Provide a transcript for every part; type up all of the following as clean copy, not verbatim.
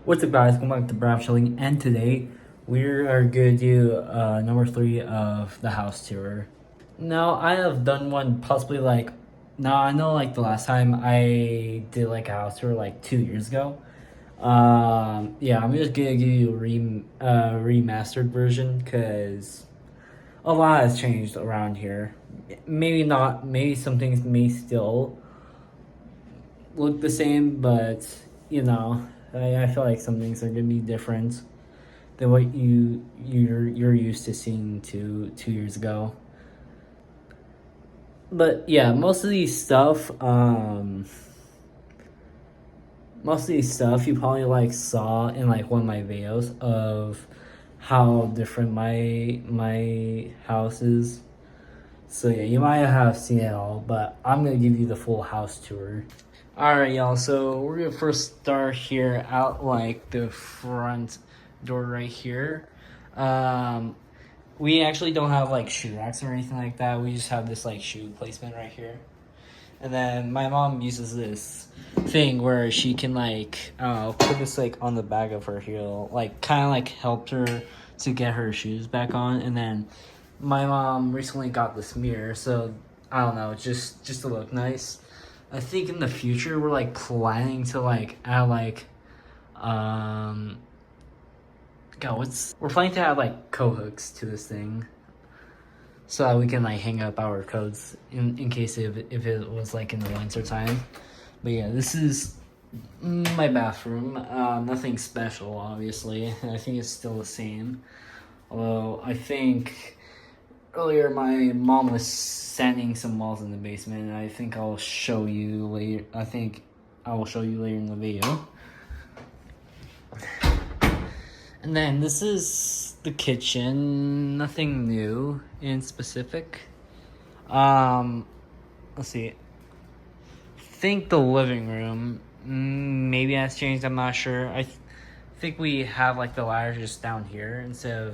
What's up, guys? Welcome back to Brav Chilling, and today we are going to do number 3 of the house tour. Now, I have done one possibly now I know the last time I did a house tour 2 years ago. Yeah, I'm just gonna give you a remastered version because a lot has changed around here. Maybe not, maybe some things may still look the same, but you know, I feel like some things are gonna be different than what you're used to seeing two years ago. But yeah, most of these stuff you probably saw in one of my videos of how different my house is. So yeah, you might have seen it all, but I'm gonna give you the full house tour. Alright, y'all, so we're gonna first start here out the front door right here. We actually don't have shoe racks or anything like that. We just have this shoe placement right here. And then my mom uses this thing where she can put this on the back of her heel, kind of helped her to get her shoes back on. And then my mom recently got this mirror, so I don't know, just to look nice. I think in the future we're planning to add we're planning to add coat hooks to this thing so that we can hang up our coats in case if it was in the winter time. But yeah, this is my bathroom. Nothing special, obviously. I think it's still the same, although I think earlier my mom was sanding some walls in the basement, and I think I'll show you later. I think I will show you later in the video. And then this is the kitchen. Nothing new in specific. Let's see. I think the living room maybe has changed. I'm not sure. I think we have the ladder just down here instead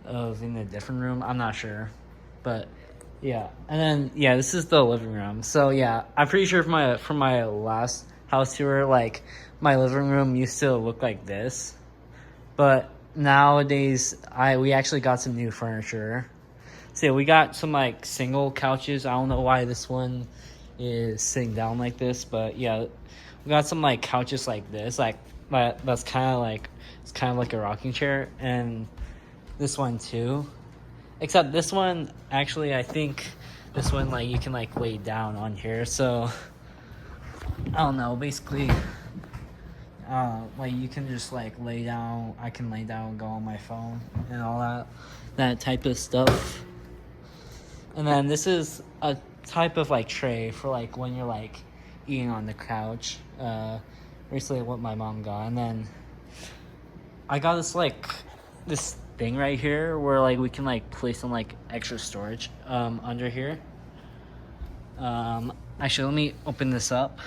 of in a different room. I'm not sure, but yeah. And then yeah, this is the living room. So yeah, I'm pretty sure from my last house tour, my living room used to look like this, but nowadays we actually got some new furniture. So yeah, we got some single couches. I don't know why this one is sitting down like this, but yeah, we got some couches like this, that's kind of it's kind of like a rocking chair, and this one too, except this one actually, I think this one you can lay down on here. So I don't know, basically you can just lay down. I can lay down and go on my phone and all that type of stuff. And then this is a type of tray for when you're eating on the couch. Recently what my mom got. And then I got this thing right here where we can place some extra storage under here. Actually, let me open this up.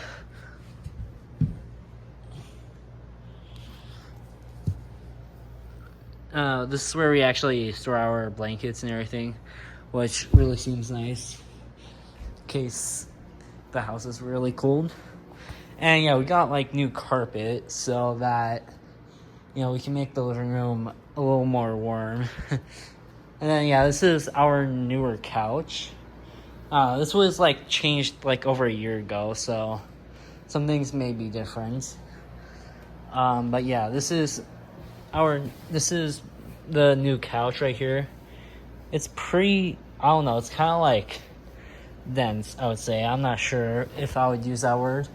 This is where we actually store our blankets and everything, which really seems nice in case the house is really cold. And yeah, we got new carpet so that we can make the living room a little more warm. And then yeah, this is our newer couch. This was changed over a year ago, so some things may be different. But yeah, this is the new couch right here. It's pretty, I don't know, it's kind of dense, I would say. I'm not sure if I would use that word.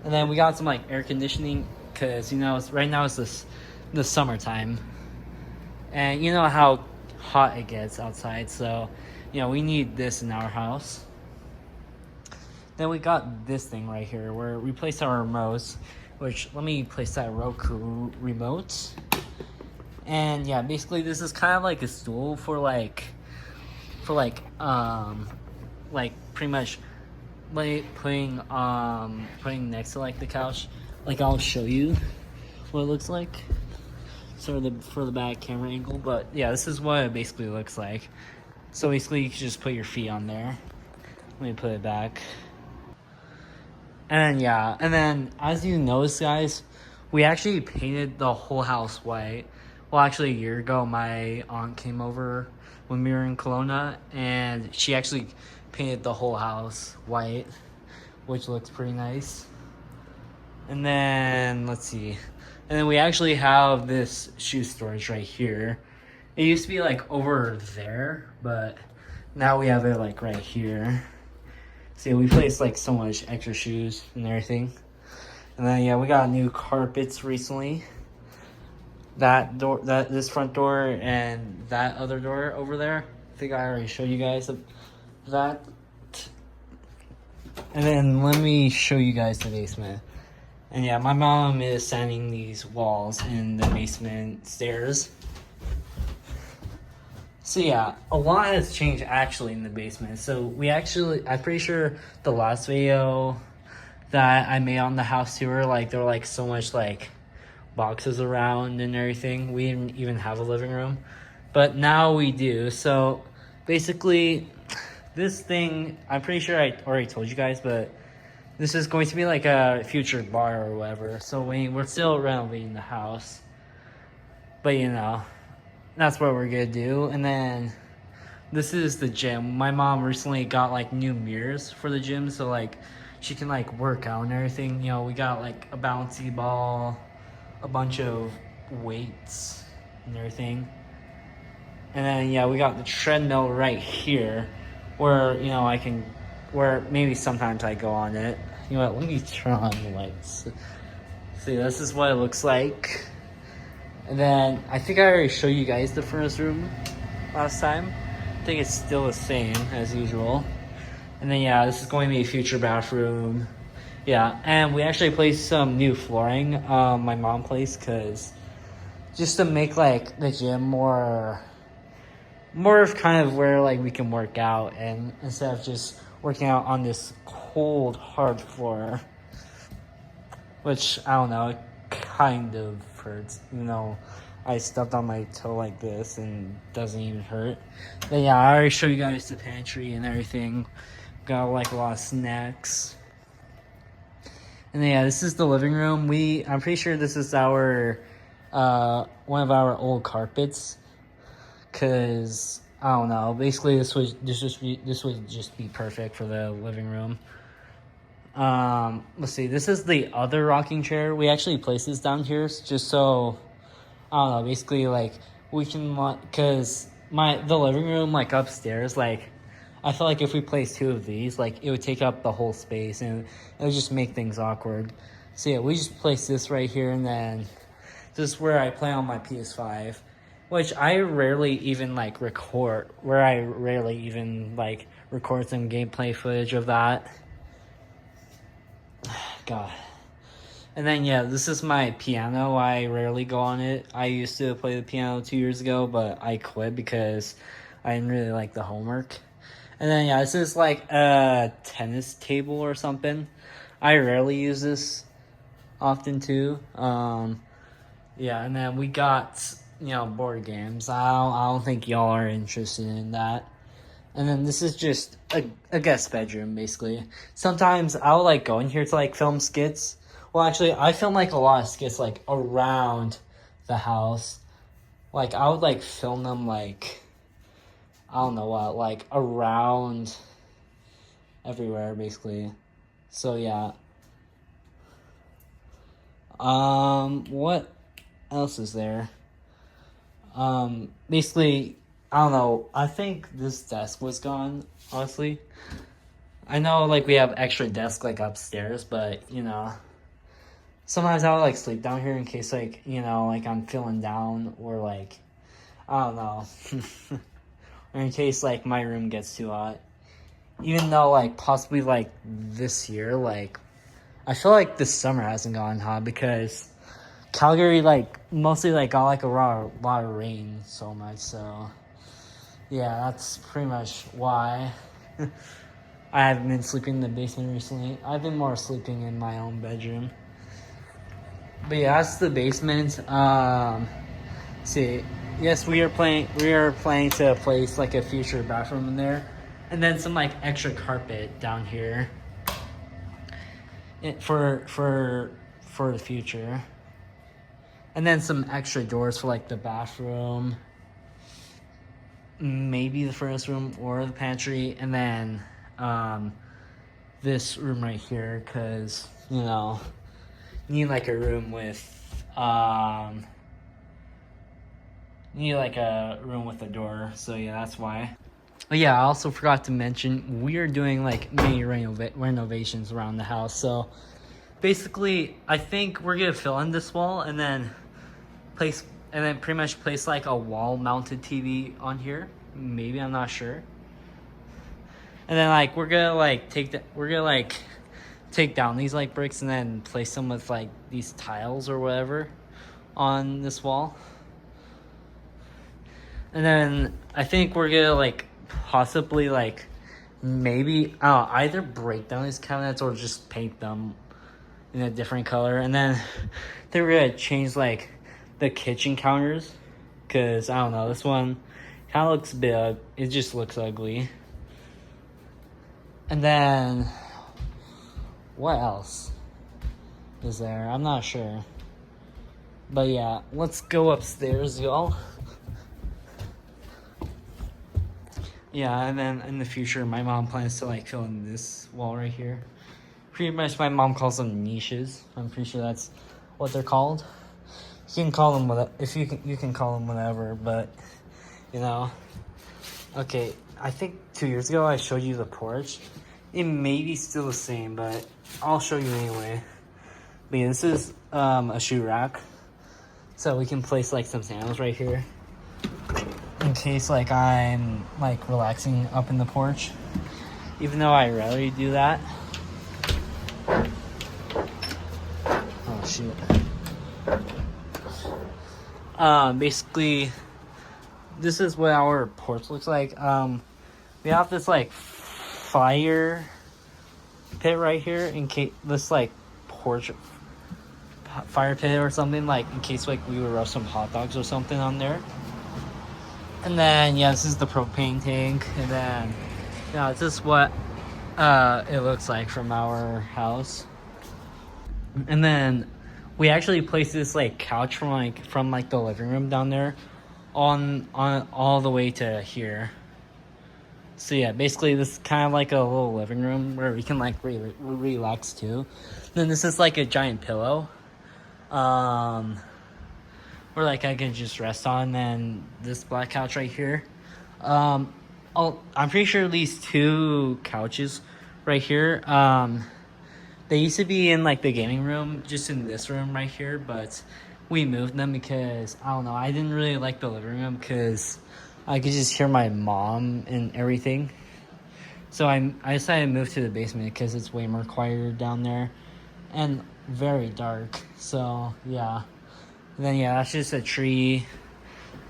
And then we got some air conditioning because right now it's the summertime, and you know how hot it gets outside, so we need this in our house. Then we got this thing right here where we place our remotes, which let me place that Roku remote. And yeah, basically this is kind of a stool for pretty much putting next to the couch. I'll show you what it looks like sort of for the back camera angle, but yeah, this is what it basically looks like. So basically you can just put your feet on there. Let me put it back. And yeah, and then as you notice, guys, we actually painted the whole house white. Well, actually a year ago, my aunt came over when we were in Kelowna, and she actually painted the whole house white, which looks pretty nice. And then, let's see. And then we actually have this shoe storage right here. It used to be like over there, but now we have it like right here. See, we placed like so much extra shoes and everything. And then yeah, we got new carpets recently. That door, this front door, and that other door over there. I think I already showed you guys that. And then let me show you guys the basement. And yeah, my mom is sanding these walls in the basement stairs. So yeah, a lot has changed actually in the basement. So we actually, I'm pretty sure the last video that I made on the house tour, like there were like so much like boxes around and everything. We didn't even have a living room, but now we do. So basically this thing, I'm pretty sure I already told you guys, but this is going to be like a future bar or whatever. So we're still renovating the house, but you know, that's what we're gonna do. And then this is the gym. My mom recently got like new mirrors for the gym, so like she can like work out and everything. You know, we got like a bouncy ball, a bunch of weights and everything. And then yeah, we got the treadmill right here where, you know, where maybe sometimes I go on it. You know what, let me turn on the lights. See, this is what it looks like. And then I think I already showed you guys the furnace room last time. I think it's still the same as usual. And then yeah, this is going to be a future bathroom. Yeah, and we actually placed some new flooring, my mom placed, because just to make like the gym more of kind of where like we can work out, and instead of just working out on this cold hard floor, which I don't know, it kind of hurts, you know. I stepped on my toe like this and doesn't even hurt. But yeah, I already showed you guys the pantry and everything. Got like a lot of snacks. And then, yeah, this is the living room. I'm pretty sure this is our one of our old carpets, cause I don't know. Basically, this would just be perfect for the living room. Let's see. This is the other rocking chair. We actually placed this down here just so, I don't know. Basically, like we can, cause the living room like upstairs, like I feel like if we place two of these, like it would take up the whole space and it would just make things awkward. So yeah, we just place this right here, and then this is where I play on my PS5, which I rarely even like record, record some gameplay footage of that. God. And then yeah, this is my piano. I rarely go on it. I used to play the piano 2 years ago, but I quit because I didn't really like the homework. And then yeah, this is like a tennis table or something. I rarely use this often too. Yeah, and then we got, you know, board games. I don't think y'all are interested in that. And then this is just a guest bedroom, basically. Sometimes I'll like go in here to like film skits. Well, actually, I film like a lot of skits like around the house. Like I would like film them like, I don't know what, like around everywhere, basically. So yeah. What else is there? Basically, I don't know. I think this desk was gone, honestly. I know like we have extra desk like upstairs, but you know, sometimes I would like sleep down here in case like, you know, like I'm feeling down, or like, I don't know. Or in case like my room gets too hot. Even though like possibly like this year, like I feel like this summer hasn't gotten hot because Calgary like mostly like got like a lot of rain so much. So yeah, that's pretty much why I haven't been sleeping in the basement recently. I've been more sleeping in my own bedroom. But yeah, that's the basement. See, yes, we are planning to place like a future bathroom in there, and then some like extra carpet down here for the future. And then some extra doors for like the bathroom, maybe the furnace room or the pantry, and then this room right here, because you know, you need like a room with need like a room with a door. So yeah, that's why. But yeah, I also forgot to mention we are doing like many renovations around the house. So basically, I think we're gonna fill in this wall and then pretty much place like a wall-mounted TV on here. Maybe, I'm not sure. And then like we're gonna like take down these like bricks and then place them with like these tiles or whatever on this wall. And then I think we're gonna like possibly like maybe either break down these cabinets or just paint them in a different color. And then they were gonna change like the kitchen counters, because I don't know, this one kind of looks big, it just looks ugly. And then what else is there? I'm not sure. But yeah, let's go upstairs, y'all. Yeah, and then in the future, my mom plans to like fill in this wall right here. Pretty much, my mom calls them niches. I'm pretty sure that's what they're called. You can call them you can call them whatever, but you know. Okay, I think 2 years ago I showed you the porch. It may be still the same, but I'll show you anyway. But yeah, this is a shoe rack, so we can place like some sandals right here, in case like I'm like relaxing up in the porch, even though I rarely do that. Oh shoot. Basically, this is what our porch looks like. We have this like fire pit right here in case this like porch fire pit or something, like in case like we would roast some hot dogs or something on there. And then yeah, this is the propane tank, and then yeah, this is what it looks like from our house. And then we actually placed this like couch from like the living room down there on all the way to here. So yeah, basically this is kind of like a little living room where we can like relax too. Then this is like a giant pillow, where like I can just rest on. And this black couch right here. I'm pretty sure these two couches right here. They used to be in like the gaming room, just in this room right here, but we moved them because I don't know, I didn't really like the living room because I could just hear my mom and everything. So I decided to move to the basement because it's way more quieter down there and very dark. So yeah. And then yeah, that's just a tree.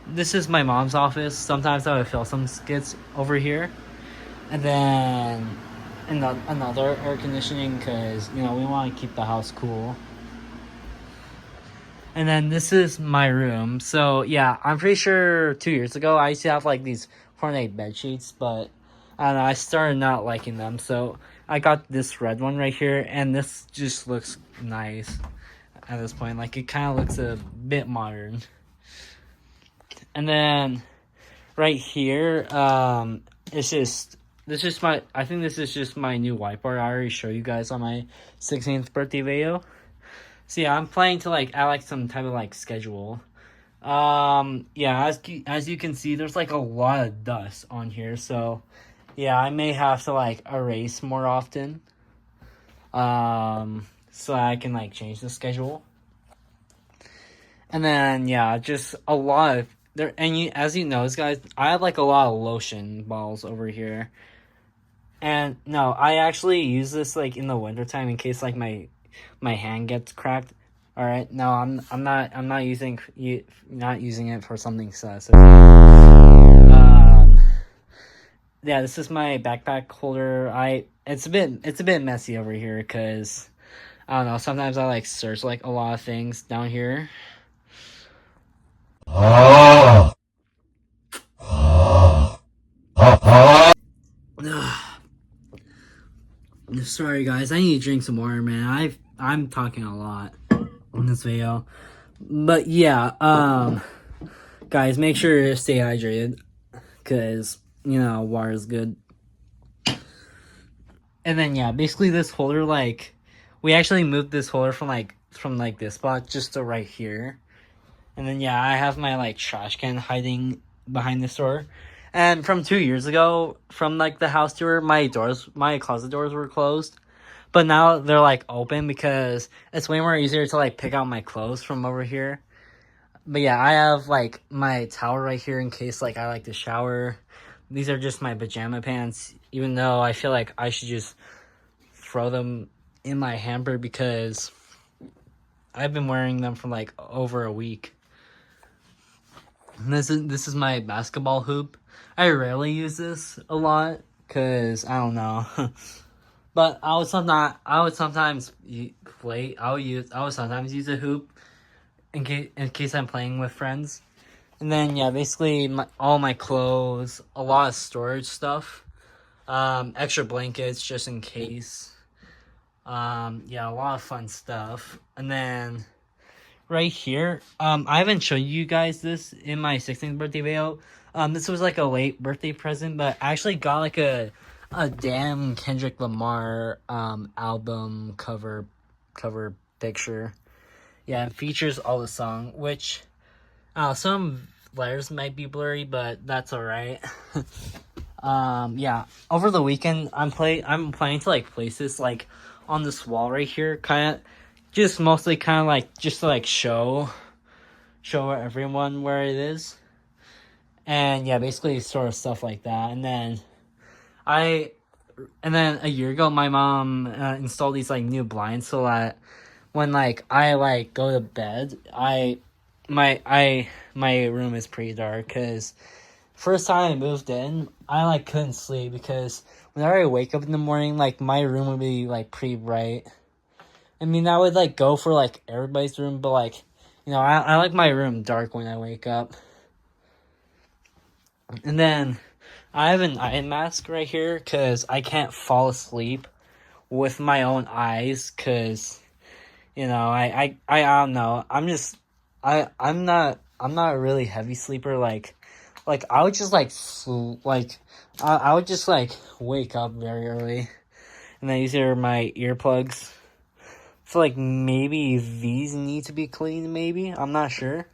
This is my mom's office. Sometimes I would film some skits over here. And then another air conditioning because, you know, we want to keep the house cool. And then this is my room. So yeah, I'm pretty sure 2 years ago I used to have like these Fortnite bed sheets, but I don't know, I started not liking them. So I got this red one right here, and this just looks nice at this point. Like it kind of looks a bit modern. And then right here, it's just I think this is just my new whiteboard. I already showed you guys on my 16th birthday video. So yeah, I'm planning to like add like some type of like schedule. Yeah, as you can see, there's like a lot of dust on here. So yeah, I may have to like erase more often. So I can like change the schedule. And then yeah, just a lot of there. And as you know, guys, I have like a lot of lotion balls over here. And no, I actually use this like in the wintertime in case like my hand gets cracked. All right, no, I'm not using it for something sensitive. Yeah, this is my backpack holder. It's a bit messy over here because I don't know. Sometimes I like search like a lot of things down here. Sorry guys, I need to drink some water, man. I'm talking a lot in this video. But yeah, guys, make sure to stay hydrated, because, you know, water is good. And then, yeah, basically this holder, like, we actually moved this holder from this spot just to right here. And then, yeah, I have my, like, trash can hiding behind this door. And from 2 years ago, from, like, the house tour, my closet doors were closed. But now they're, like, open because it's way more easier to, like, pick out my clothes from over here. But yeah, I have, like, my towel right here in case, like, I like to shower. These are just my pajama pants, even though I feel like I should just throw them in my hamper because I've been wearing them for, like, over a week. And this is my basketball hoop. I rarely use this a lot because I don't know. But I would sometimes use a hoop in case I'm playing with friends. And then, yeah, basically all my clothes, a lot of storage stuff, extra blankets just in case. Yeah, a lot of fun stuff. And then right here, I haven't shown you guys this in my 16th birthday video. This was like a late birthday present, but I actually got like a damn Kendrick Lamar album cover picture. Yeah, it features all the song, which some letters might be blurry, but that's alright. Yeah, over the weekend I'm planning to like place this like on this wall right here, kind of just mostly kind of like just to like show everyone where it is. And yeah, basically sort of stuff like that. And then a year ago my mom installed these like new blinds so that when like I like go to bed, my room is pretty dark because first time I moved in, I like couldn't sleep because whenever I wake up in the morning, like my room would be like pretty bright. I mean, I would like go for like everybody's room, but like, you know, I like my room dark when I wake up. And then I have an eye mask right here because I can't fall asleep with my own eyes because, you know, I don't know. I'm not a really heavy sleeper. Like I would just I would just like wake up very early. And then these are my earplugs. So like maybe these need to be cleaned, maybe. I'm not sure.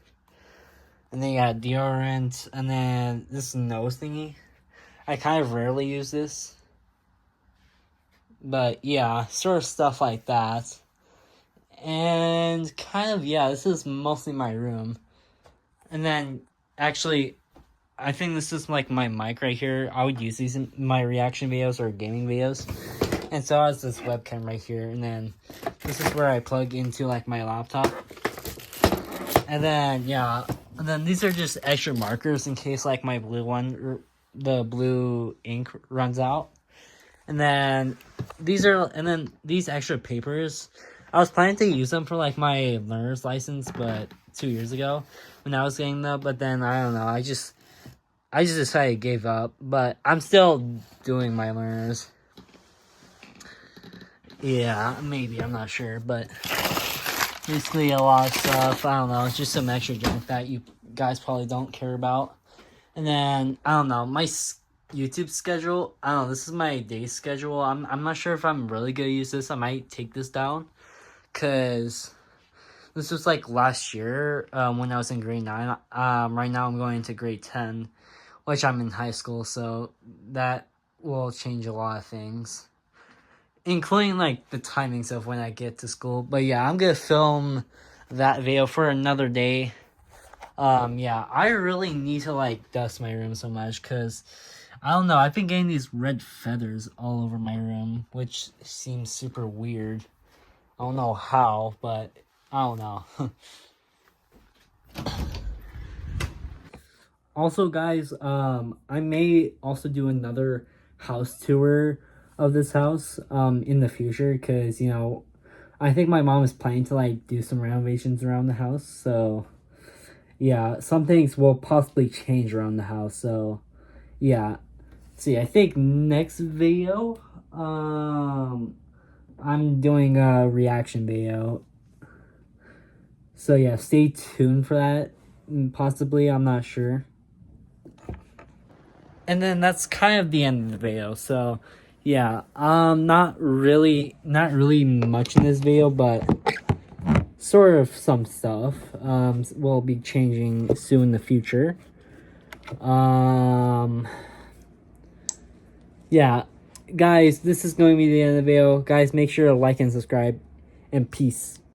And then you got deodorant, and then this nose thingy. I kind of rarely use this. But yeah, sort of stuff like that. And kind of, yeah, this is mostly my room. And then, actually, I think this is like my mic right here. I would use these in my reaction videos or gaming videos. And so has this webcam right here. And then this is where I plug into like my laptop. And then, yeah. And then these are just extra markers in case like my the blue ink runs out. And then these extra papers, I was planning to use them for like my learner's license, but 2 years ago when I was getting them, but then I don't know, I just decided I gave up, but I'm still doing my learners. Yeah, maybe, I'm not sure, but basically a lot of stuff, I don't know, it's just some extra junk that you guys probably don't care about. And then, I don't know, my YouTube schedule, I don't know, this is my day schedule. I'm not sure if I'm really gonna use this. I might take this down, because this was like last year when I was in grade 9. Right now I'm going into grade 10, which I'm in high school, so that will change a lot of things, including like the timings of when I get to school. But yeah, I'm gonna film that video for another day. Yeah, I really need to like dust my room so much because I don't know, I've been getting these red feathers all over my room, which seems super weird. I don't know how, but I don't know. Also, guys, I may also do another house tour of this house in the future because, you know, I think my mom is planning to like do some renovations around the house, so yeah, some things will possibly change around the house, so yeah. See, I think next video, I'm doing a reaction video. So yeah, stay tuned for that. Possibly, I'm not sure. And then that's kind of the end of the video. So yeah, not really much in this video, but sort of some stuff will be changing soon in the future. Yeah, guys, this is going to be the end of the video. Guys, make sure to like and subscribe, and peace.